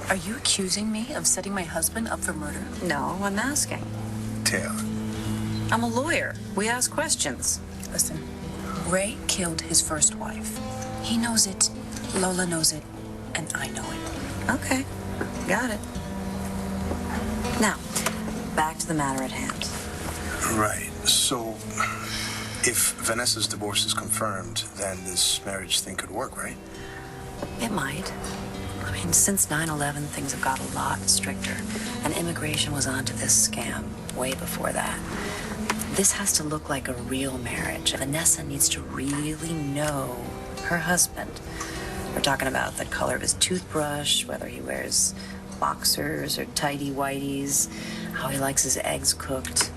Are you accusing me of setting my husband up for murder? No, I'm asking. Taylor. I'm a lawyer. We ask questions. Listen, Ray killed his first wife. He knows it, Lola knows it, and I know it. Okay, got it. Now, back to the matter at hand. Right. So, if Vanessa's divorce is confirmed, then this marriage thing could work, right? It might. I mean, since 9/11, things have got a lot stricter, and immigration was onto this scam way before that. This has to look like a real marriage. Vanessa needs to really know her husband. We're talking about the color of his toothbrush, whether he wears boxers or tighty-whities, how he likes his eggs cooked.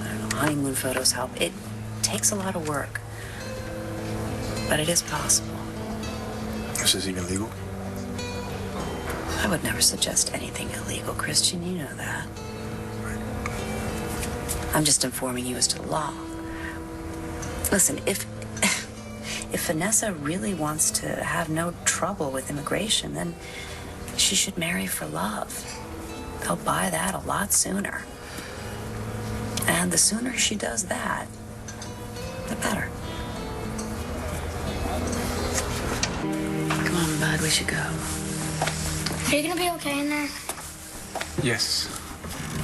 I don't know, honeymoon photos help. It takes a lot of work, but it is possible. Is this even legal? I would never suggest anything illegal, Christian. You know that. I'm just informing you as to the law. Listen, if Vanessa really wants to have no trouble with immigration, then she should marry for love. They'll buy that a lot sooner. And the sooner she does that, the better. Come on, bud, we should go. Are you gonna be okay in there? Yes.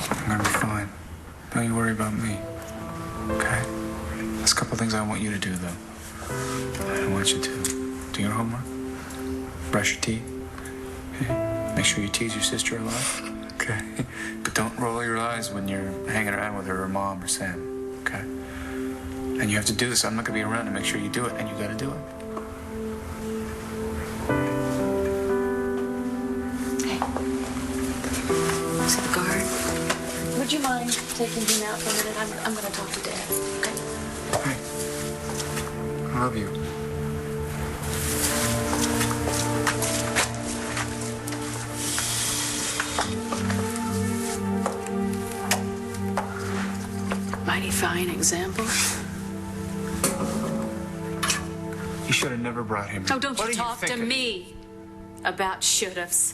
I'm gonna be fine. Don't you worry about me. Okay? There's a couple things I want you to do, though. I want you to do your homework, brush your teeth, okay? Make sure you tease your sister a lot, okay? But don't roll your eyes when you're hanging around with her mom or Sam, okay? And you have to do this. I'm not gonna be around to make sure you do it, and you gotta do it. See the guard? Would you mind taking him out for a minute? I'm going to talk to Dad, okay? Hey, I love you. Mighty fine example. You should have never brought him here. Oh, don't you talk to me about should-haves.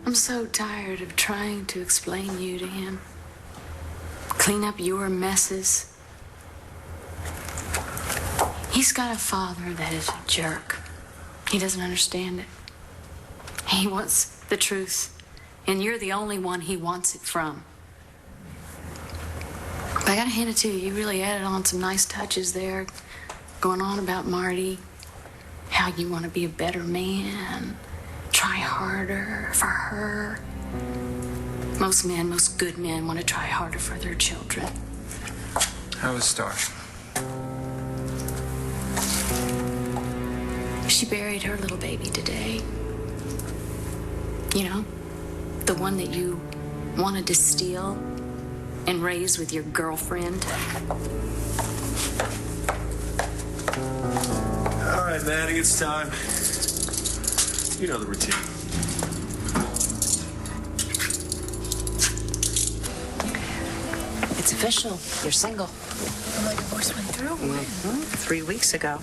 I'm so tired of trying to explain you to him. Clean up your messes. He's got a father that is a jerk. He doesn't understand it. He wants the truth, and you're the only one he wants it from. But I gotta hand it to you. You really added on some nice touches there, going on about Marty, how you want to be a better man. Try harder for her. Most good men want to try harder for their children. How was Star? She buried her little baby today. You know, the one that you wanted to steal and raise with your girlfriend. All right, Maddie, it's time. You know the routine. It's official. You're single. My divorce went through? 3 weeks ago.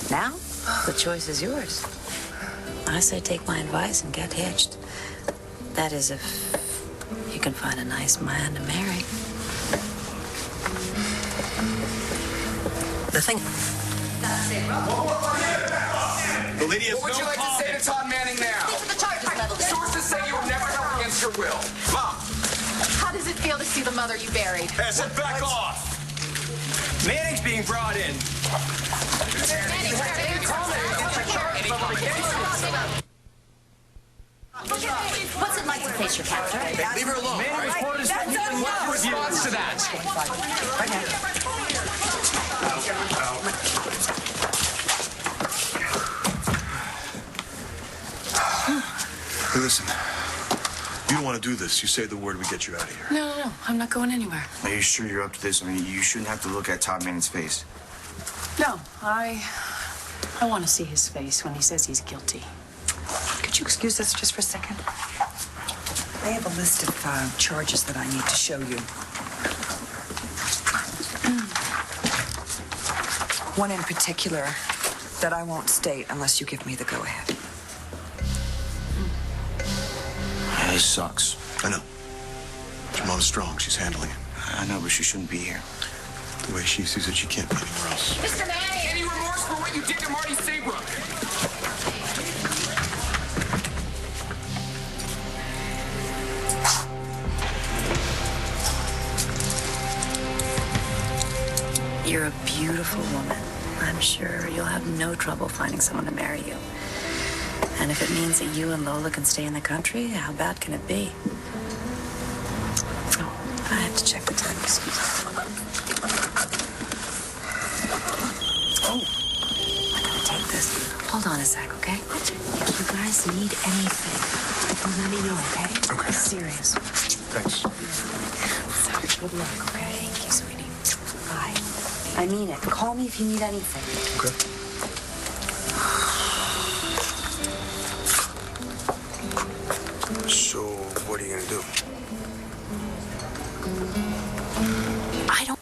Now, the choice is yours. I say take my advice and get hitched. That is, if you can find a nice man to marry. The thing... What would you like to say to Todd Manning now? Sources say you were never held against your will. Mom. How does it feel to see the mother you buried? Sit back off. Manning's being brought in. What's it like to face your captor? Hey, leave her alone. Manning reported his response to that. Hey, listen. You don't want to do this. You say the word, we get you out of here. No. I'm not going anywhere. Are you sure you're up to this? I mean, you shouldn't have to look at Todd Manning's face. No, I want to see his face when he says he's guilty. Could you excuse us just for a second? I have a list of charges that I need to show you. One in particular that I won't state unless you give me the go-ahead. This sucks. I know. Your mom's strong. She's handling it. I know, but she shouldn't be here. The way she sees it, she can't be anywhere else. Mr. Manning, any remorse for what you did to Marty Saybrook? You're a beautiful woman. I'm sure you'll have no trouble finding someone to marry you. And if it means that you and Lola can stay in the country, how bad can it be? Oh, I have to check the time. Excuse me. Oh, I gotta take this. Hold on a sec, okay? If you guys need anything, let me know, okay? Okay. Serious. Thanks. Sorry, good luck, okay? Thank you, sweetie. Bye. I mean it. Call me if you need anything. Okay. So, what are you gonna do? I don't...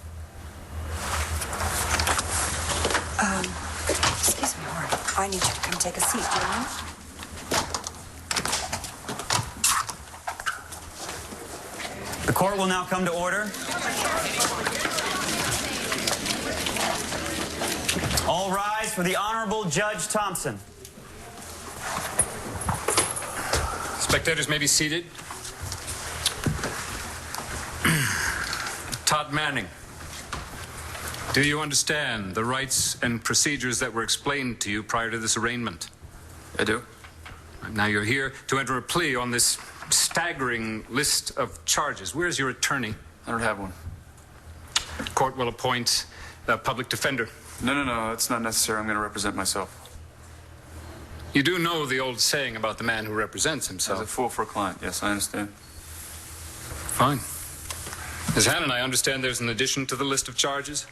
Excuse me, Warren. I need you to come take a seat, do you mind? The court will now come to order. All rise for the Honorable Judge Thompson. Spectators may be seated. Todd Manning, do you understand the rights and procedures that were explained to you prior to this arraignment? I do. Now you're here to enter a plea on this staggering list of charges. Where's your attorney? I don't have one. Court will appoint a public defender. No, that's not necessary. I'm going to represent myself. You do know the old saying about the man who represents As himself. a fool for a client. Yes, I understand. Fine. Ms. Hannon, I understand there's an addition to the list of charges?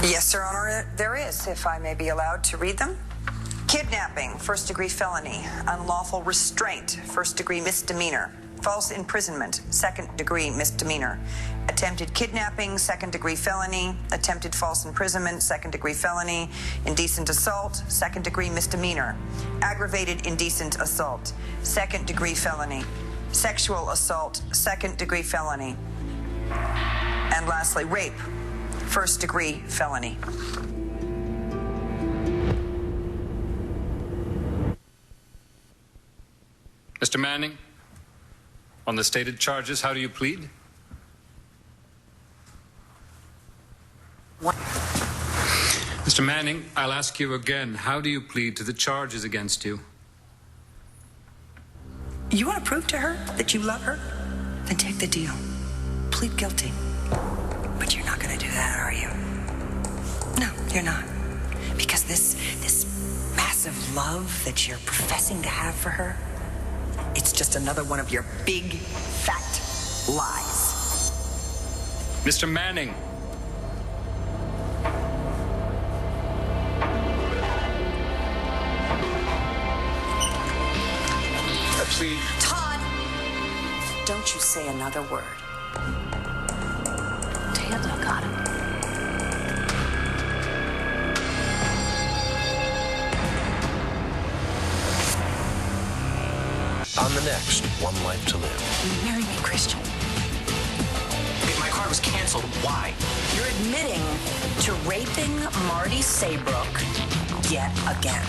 Yes, Your Honor, there is, if I may be allowed to read them. Kidnapping, first-degree felony. Unlawful restraint, first-degree misdemeanor. False imprisonment, second-degree misdemeanor. Attempted kidnapping, second-degree felony. Attempted false imprisonment, second-degree felony. Indecent assault, second-degree misdemeanor. Aggravated indecent assault, second-degree felony. Sexual assault, second-degree felony. And lastly, rape, first-degree felony. Mr. Manning, on the stated charges, how do you plead? What? Mr. Manning, I'll ask you again. How do you plead to the charges against you? You want to prove to her that you love her? Then take the deal. Plead guilty. But you're not going to do that, are you? No, you're not. Because this massive love that you're professing to have for her, it's just another one of your big, fat lies. Mr. Manning. Please. Todd! Don't you say another word. Taylor got him. On the next One Life to Live. Marry me, Christian. My card was canceled. Why? You're admitting to raping Marty Saybrook yet again.